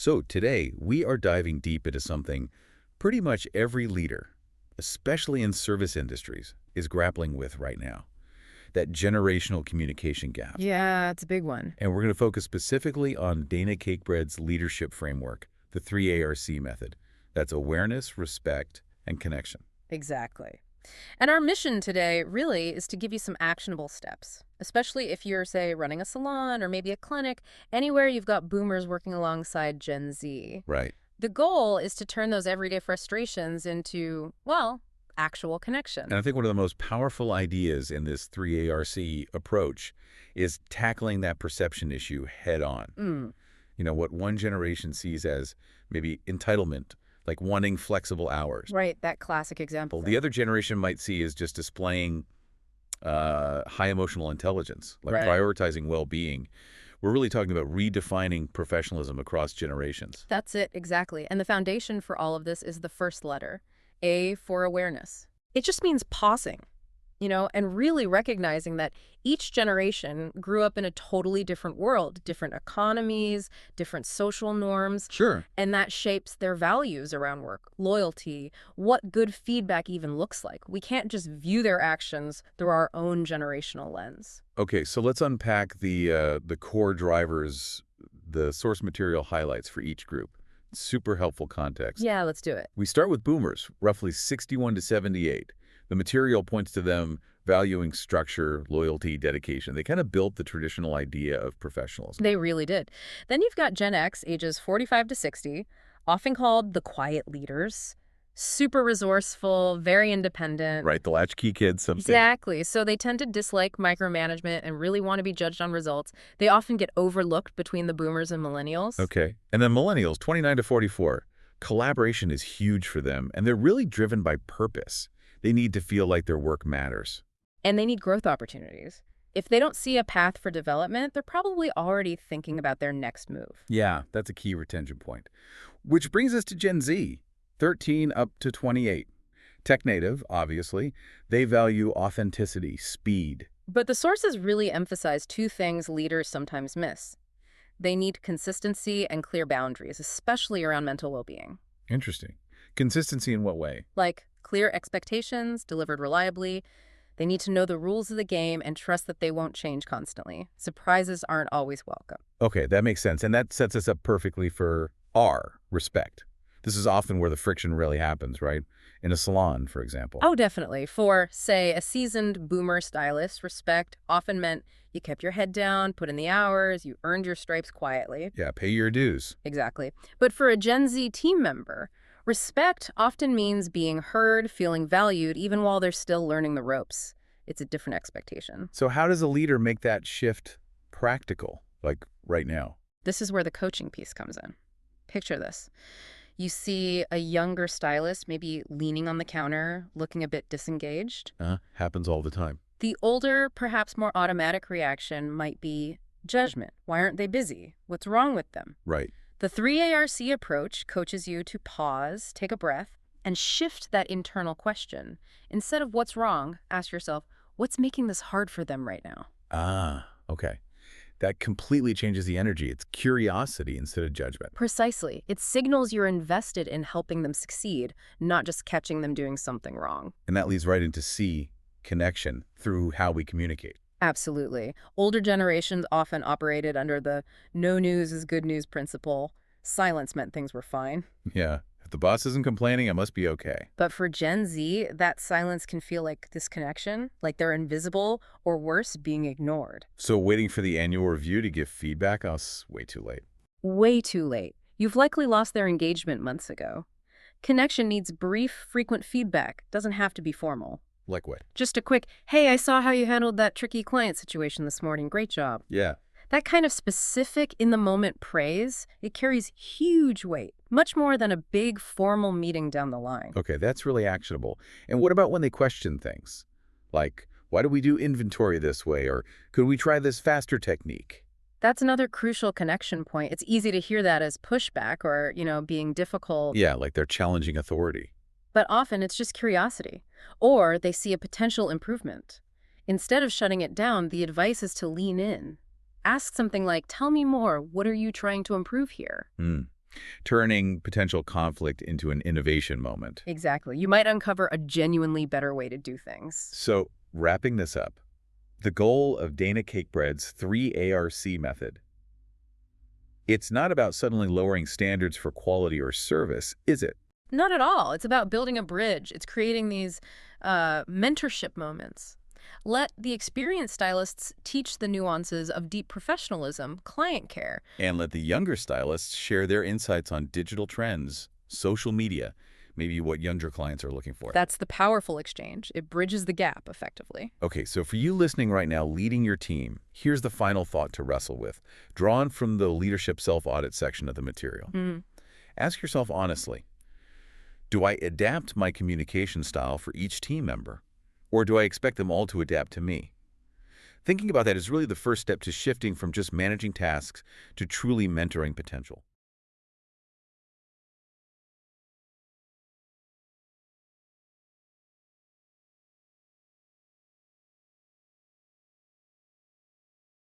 So today, we are diving deep into something pretty much every leader, especially in service industries, is grappling with right now, that generational communication gap. Yeah, it's a big one. And we're going to focus specifically on Dayna Cakebread's leadership framework, the 3 ARC method. That's awareness, respect, and connection. Exactly. And our mission today really is to give you some actionable steps, especially if you're, say, running a salon or maybe a clinic, anywhere you've got boomers working alongside Gen Z. Right. The goal is to turn those everyday frustrations into, well, actual connection. And I think one of the most powerful ideas in this 3 ARC approach is tackling that perception issue head on. You know, what one generation sees as maybe entitlement, like wanting flexible hours. Right, that classic example. The other generation might see as just displaying high emotional intelligence, like Right. prioritizing well-being. We're really talking about redefining professionalism across generations. That's it, exactly. And the foundation for all of this is the first letter, A for awareness. It just means pausing, and really recognizing that each generation grew up in a totally different world, different economies, different social norms, Sure. and that shapes their values around work, loyalty, what good feedback even looks like. We can't just view their actions through our own generational lens. Okay, so let's unpack the core drivers, the source material highlights for each group. Super helpful context. Yeah, let's do it. We start with boomers, roughly 61 to 78. The material points to them valuing structure, loyalty, dedication. They kind of built the traditional idea of professionalism. They really did. Then you've got Gen X, ages 45 to 60, often called the quiet leaders. Super resourceful, very independent. Right, the latchkey kids, something. Exactly. So they tend to dislike micromanagement and really want to be judged on results. They often get overlooked between the boomers and millennials. Okay. And then millennials, 29 to 44. Collaboration is huge for them, and they're really driven by purpose. They need to feel like their work matters. And they need growth opportunities. If they don't see a path for development, they're probably already thinking about their next move. Yeah, that's a key retention point. Which brings us to Gen Z, 13 up to 28. Tech native, obviously. They value authenticity, speed. But the sources really emphasize two things leaders sometimes miss. They need consistency and clear boundaries, especially around mental well-being. Interesting. Consistency in what way? Like clear expectations, delivered reliably. They need to know the rules of the game and trust that they won't change constantly. Surprises aren't always welcome. Okay, that makes sense. And that sets us up perfectly for R, respect. This is often where the friction really happens, right? In a salon, for example. Oh, definitely. For, say, a seasoned boomer stylist, respect often meant you kept your head down, put in the hours, you earned your stripes quietly. Yeah, pay your dues. Exactly. But for a Gen Z team member, respect often means being heard, feeling valued, even while they're still learning the ropes. It's a different expectation. So how does a leader make that shift practical, like right now? This is where the coaching piece comes in. Picture this. You see a younger stylist maybe leaning on the counter, looking a bit disengaged. Happens all the time. The older, perhaps more automatic reaction might be judgment. Why aren't they busy? What's wrong with them? Right. The 3 ARC approach coaches you to pause, take a breath, and shift that internal question. Instead of what's wrong, ask yourself, what's making this hard for them right now? Okay. That completely changes the energy. It's curiosity instead of judgment. Precisely. It signals you're invested in helping them succeed, not just catching them doing something wrong. And that leads right into C, connection, through how we communicate. Absolutely. Older generations often operated under the no news is good news principle. Silence meant things were fine. Yeah. If the boss isn't complaining, it must be okay. But for Gen Z, that silence can feel like disconnection, like they're invisible, or worse, being ignored. So waiting for the annual review to give feedback, way too late. Way too late. You've likely lost their engagement months ago. Connection needs brief, frequent feedback. Doesn't have to be formal. Like what? Just a quick, hey, I saw how you handled that tricky client situation this morning. Great job. Yeah. That kind of specific, in-the-moment praise, it carries huge weight, much more than a big, formal meeting down the line. Okay, that's really actionable. And what about when they question things? Like, why do we do inventory this way? Or could we try this faster technique? That's another crucial connection point. It's easy to hear that as pushback or, being difficult. Yeah, like they're challenging authority. But often it's just curiosity. Or they see a potential improvement. Instead of shutting it down, the advice is to lean in. Ask something like, tell me more. What are you trying to improve here? turning potential conflict into an innovation moment. Exactly. You might uncover a genuinely better way to do things. So, wrapping this up, the goal of Dayna Cakebread's 3 ARC method, it's not about suddenly lowering standards for quality or service, is it? Not at all. It's about building a bridge. It's creating these mentorship moments. Let the experienced stylists teach the nuances of deep professionalism, client care. And let the younger stylists share their insights on digital trends, social media, maybe what younger clients are looking for. That's the powerful exchange. It bridges the gap effectively. Okay, so for you listening right now, leading your team, here's the final thought to wrestle with, drawn from the leadership self-audit section of the material. Ask yourself honestly, do I adapt my communication style for each team member? Or do I expect them all to adapt to me? Thinking about that is really the first step to shifting from just managing tasks to truly mentoring potential.